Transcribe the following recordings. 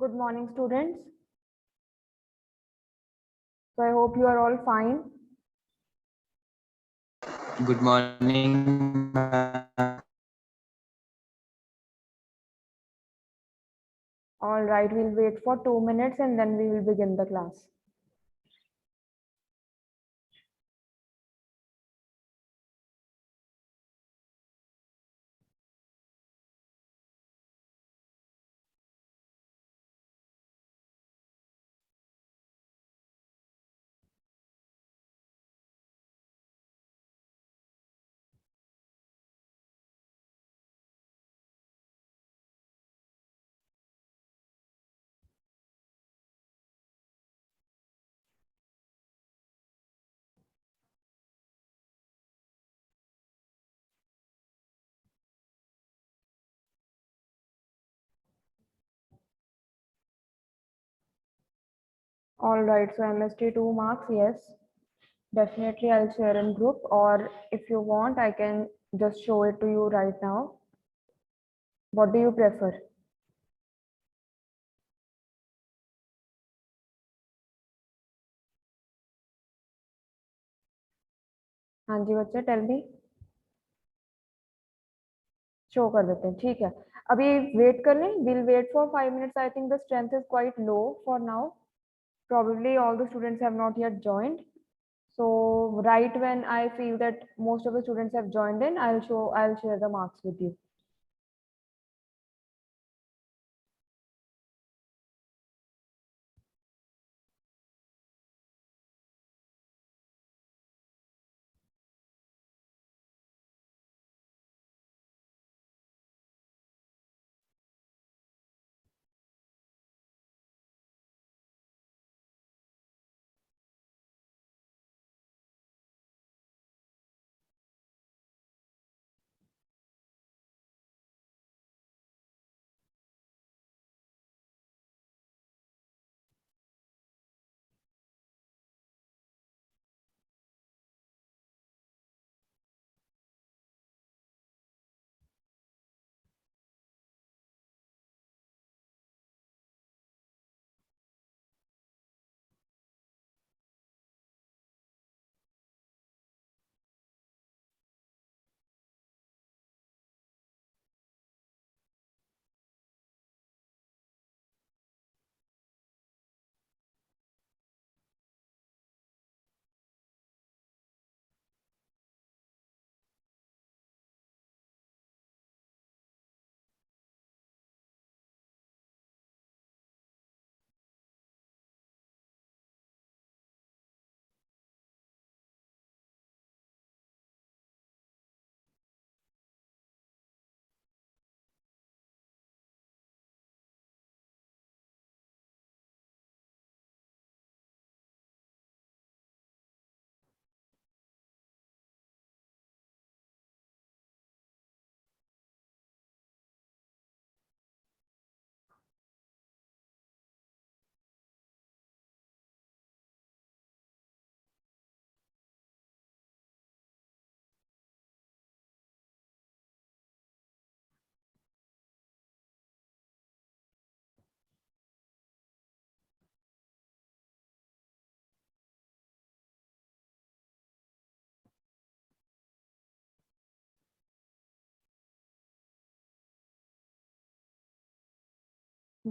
Good morning, students. So I hope you are all fine. Good morning, ma'am. All right, we'll wait for 2 minutes and then we will begin the class. All right, so MST 2 marks, yes. Definitely I'll share in group, or if you want, I can just show it to you right now. What do you prefer? हाँ जी बच्चे, tell me. Show कर देते हैं, ठीक है। अभी wait कर लें, will wait for 5 minutes. I think the strength is quite low for now. Probably all the students have not yet joined. So right when I feel that most of the students have joined in, I'll share the marks with you.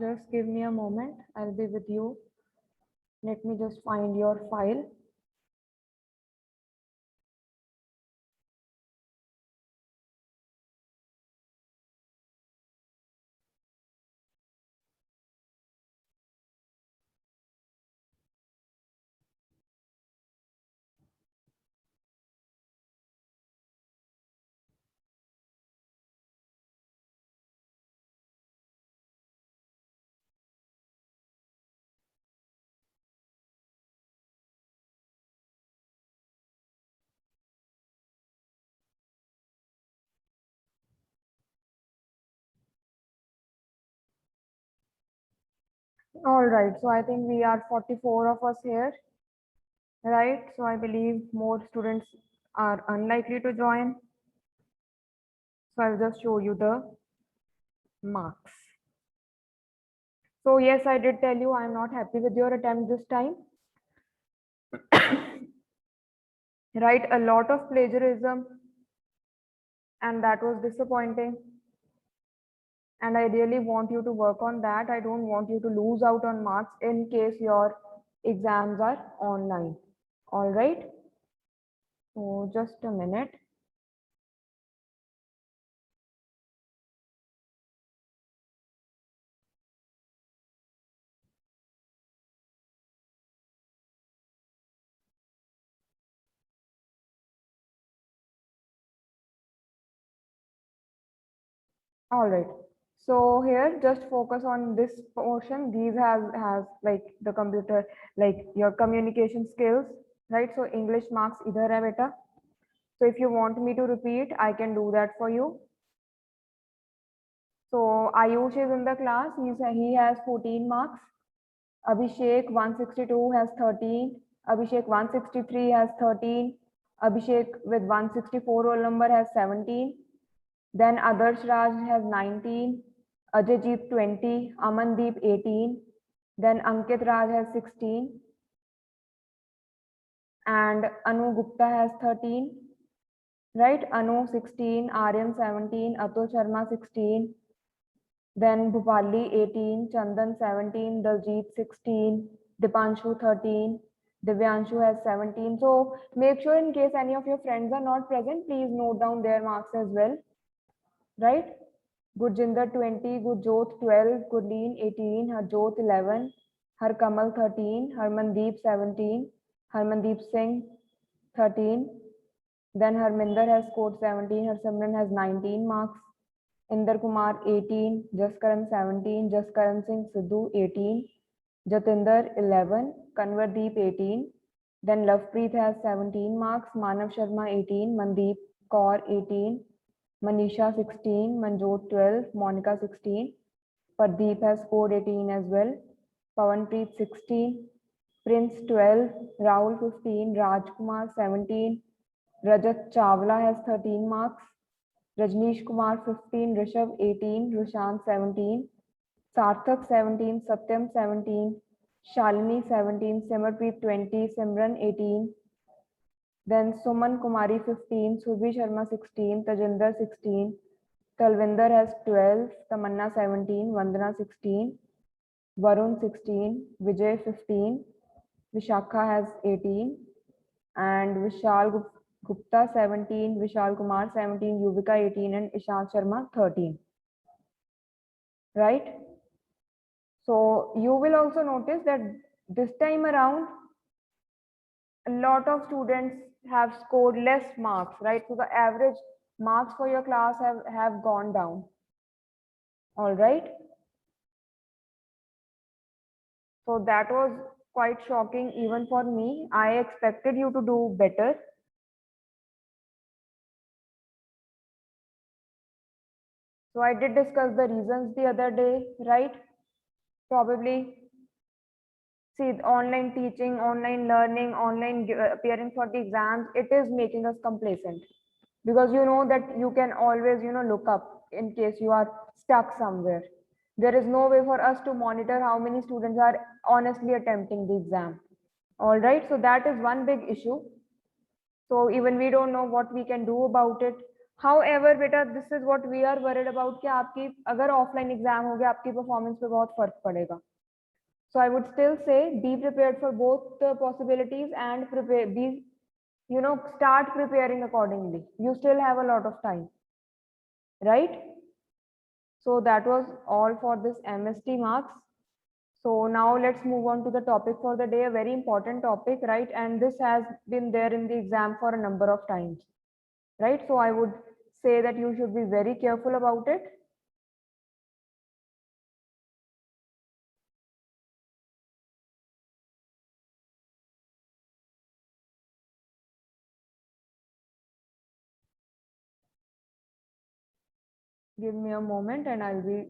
Just give me a moment. I'll be with you. Let me just find your file. All right, so I think we are 44 of us here, right? So I believe more students are unlikely to join. So I'll just show you the marks. So yes, I did tell you I'm not happy with your attempt this time. Right, a lot of plagiarism, and that was disappointing. And I really want you to work on that. I don't want you to lose out on marks in case your exams are online. All right. So just a minute. All right. So here, just focus on this portion. These has like the computer, like your communication skills, right? So English marks idhar hai beta. So if you want me to repeat, I can do that for you. So Ayush is in the class. He has 14 marks. Abhishek 162 has 13. Abhishek 163 has 13. Abhishek with 164 roll number has 17. Then Adarsh Raj has 19. Ajayjeet 20. Amandeep 18. Then Ankit Raj has 16. And Anu Gupta has 13. Right? Anu 16. Aryan 17. Atul Sharma 16. Then Bhupali 18, Chandan 17, Daljit 16, Dipanshu 13, Divyanshu has 17. So make sure in case any of your friends are not present, please note down their marks as well. Right? Gurjinder 20, Gurjot 12, Gurleen 18, Harjot 11, Harkamal 13, Harmandeep 17, Harmandeep Singh 13. Then Harminder has scored 17, Harsimran has 19 marks. Inder Kumar 18, Jaskaran 17, Jaskaran Singh Sidhu 18, Jatinder 11, Kanwardeep 18, then Lovepreet has 17 marks, Manav Sharma 18, Mandeep Kaur 18, Manisha 16, Manjot 12, Monica 16, Pardeep has scored 18 as well, Pawanpreet 16, Prince 12, Rahul 15, Rajkumar 17, Rajat Chawla has 13 marks, Rajneesh Kumar 15, Rishabh 18, Rushant 17, Sarthak 17, Satyam 17, Shalini 17, Simarpreet 20, Simran 18, then Suman Kumari 15, Surbhi Sharma 16, Tajinder 16, Talvinder has 12, Tamanna 17, Vandana 16, Varun 16, Vijay 15, Vishakha has 18, and Vishal Gupta 17, Vishal Kumar 17, Yuvika 18, and Ishant Sharma 13. Right? So you will also notice that this time around, a lot of students have scored less marks, right? So the average marks for your class have gone down. All right. So that was quite shocking even for me. I expected you to do better. So I did discuss the reasons the other day, right? Probably see online teaching, online learning, online appearing for the exams, it is making us complacent because you know that you can always look up in case you are stuck somewhere. There is no way for us to monitor how many students are honestly attempting the exam. All right, so that is one big issue. So even we don't know what we can do about it. However, beta, this is what we are worried about कि आपकी अगर offline exam हो गया आपकी performance पे बहुत फर्क पड़ेगा. So I would still say be prepared for both the possibilities and start preparing accordingly. You still have a lot of time, right? So that was all for this MST marks. So now let's move on to the topic for the day, a very important topic, right? And this has been there in the exam for a number of times, right? So I would say that you should be very careful about it. Give me a moment and I'll be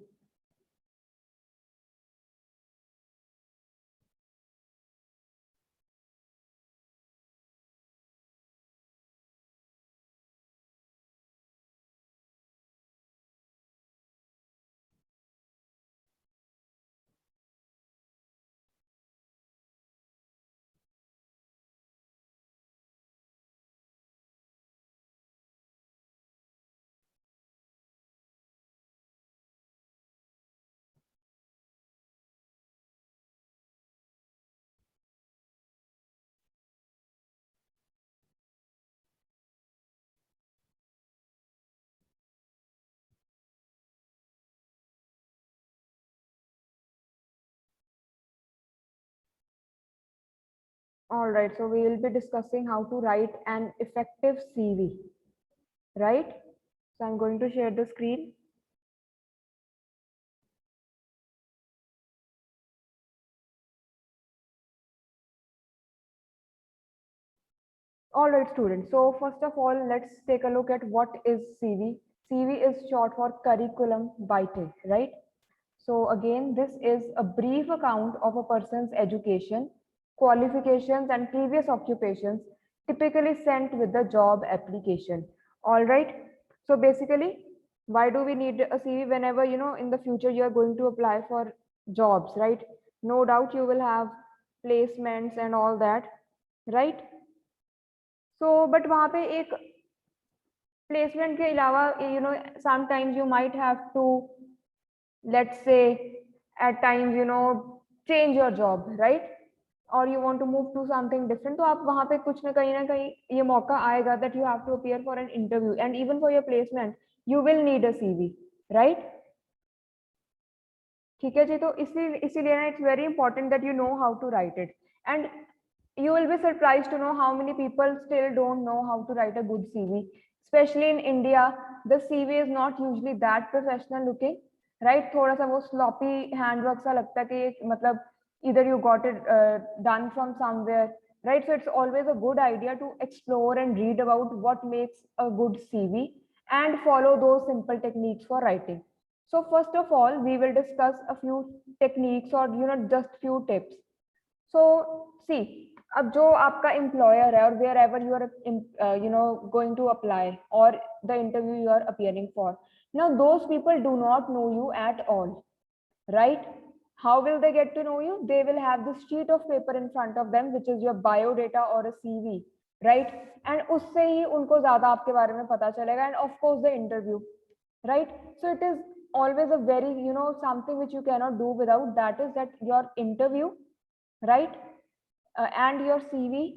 All right, so we will be discussing how to write an effective CV, right? So I'm going to share the screen. All right, students. So first of all, let's take a look at what is CV. CV is short for curriculum vitae, right? So again, this is a brief account of a person's education, qualifications, and previous occupations, typically sent with the job application. All right. So basically, why do we need a CV whenever, in the future you are going to apply for jobs, right? No doubt you will have placements and all that, right? So, but वहाँ पे एक placement के अलावा, sometimes you might have to, let's say, at times, change your job, right? Or you want to move to something different. तो आप वहाँ पे कुछ ना कहीं ये मौका आएगा that you have to appear for an interview, and even for your placement you will need a CV, right? ठीक है जी, तो इसीलिए ना it's very important that you know how to write it, and you will be surprised to know how many people still don't know how to write a good CV. Especially in India, the CV is not usually that professional looking, right? थोड़ा सा वो sloppy handwork सा लगता है कि मतलब either you got it done from somewhere, right? So it's always a good idea to explore and read about what makes a good CV and follow those simple techniques for writing. So first of all, we will discuss a few techniques or just few tips. So see, अब जो आपका employer है और wherever you are going to apply, or the interview you are appearing for, now those people do not know you at all, right? How will they get to know you? They will have this sheet of paper in front of them, which is your bio data or a CV, right? And उससे ही उनको ज़्यादा आपके बारे में पता चलेगा, and of course the interview, right? So it is always a very, something which you cannot do without, that is that your interview, right? And your CV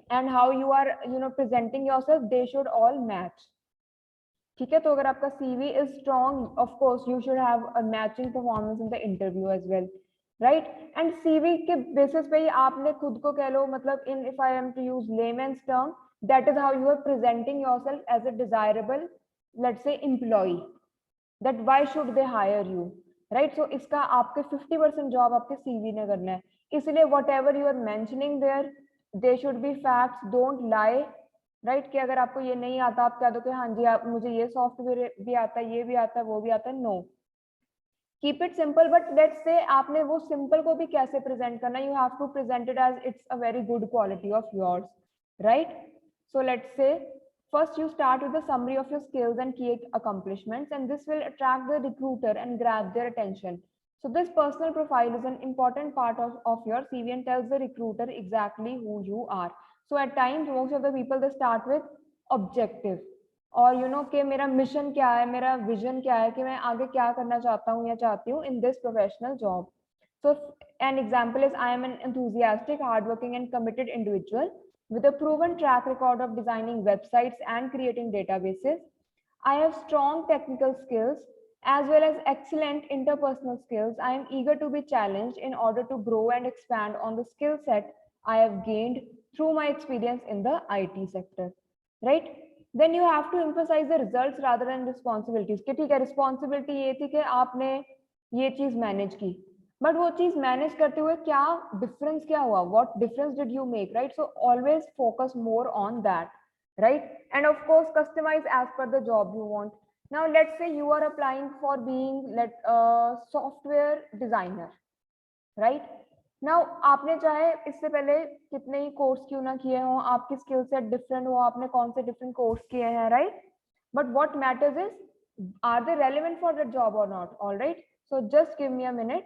and how you are, presenting yourself, they should all match. ठीक है, तो अगर आपका CV is strong, of course you should have a matching performance in the interview as well, right? And CV के basis पे ही आपने खुद को कह लो, मतलब in, if I am to use layman's term, that is how you are presenting yourself as a desirable, let's say, employee, that why should they hire you, right? So इसका आपके 50% job आपके CV ने करना है, इसलिए whatever you are mentioning there, they should be facts, don't lie, right? कि अगर आपको ये नहीं आता, आप कह दो कि हाँ जी आप, मुझे ये सॉफ्टवेयर भी आता है, ये भी आता है, वो भी आता है, no. Keep it simple, but let's say आपने वो simple को भी कैसे present करना, you have to present it as it's a very good quality of yours, right? So let's say first you start with a summary of your skills and key accomplishments, and this will attract the recruiter and grab their attention. So this personal profile is an important part of your CV and tells the recruiter exactly who you are. So at times most of the people, they start with objective, और कि मेरा mission क्या है, मेरा vision क्या है, कि मैं आगे क्या करना चाहता हूँ या चाहती हूँ in this professional job. So an example is, I am an enthusiastic, hardworking and committed individual with a proven track record of designing websites and creating databases. I have strong technical skills as well as excellent interpersonal skills. I am eager to be challenged in order to grow and expand on the skill set I have gained through my experience in the IT sector, right? Then you have to emphasize the results rather than responsibilities. कि ठीक है, responsibility ये थी कि आपने ये चीज manage की, बट वो चीज मैनेज करते हुए क्या डिफरेंस क्या हुआ, what difference did you make, right? So always focus more on that, right? And of course customize as per the job you want. Now let's say you are applying for being software designer, right? Now आपने चाहे इससे पहले कितने ही course क्यों ना किए हो, आपकी स्किल सेट डिफरेंट हो, आपने कौन से डिफरेंट कोर्स किए हैं, right? But what matters is, are they relevant for the job और not? Alright, so just give me a minute,